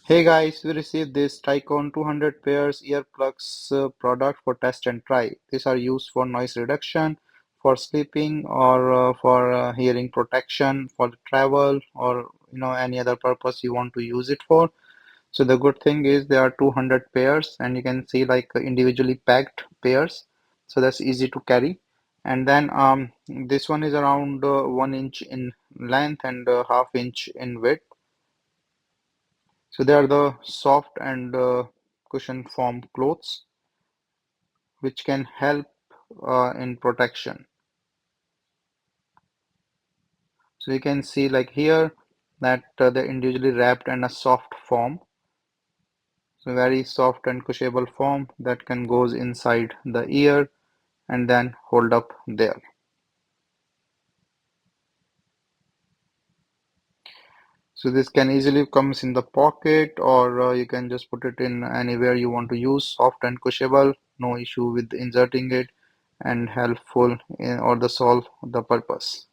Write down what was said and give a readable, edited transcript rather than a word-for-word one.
Hey guys, we received this Ticonn 200 pairs earplugs product for test and try. These are used for noise reduction, for sleeping, or for hearing protection, for travel, or any other purpose you want to use it for. So the good thing is there are 200 pairs, and you can see like individually packed pairs, so that's easy to carry. And then this one is around 1 inch in length and half inch in width. So they are the soft and cushion form clothes which can help in protection. So you can see like here that they're individually wrapped in a soft form. So very soft and cushionable form that can goes inside the ear and then hold up there. So this can easily comes in the pocket or you can just put it in anywhere you want to use. Soft and cushionable, no issue with inserting it and helpful in order to solve the purpose.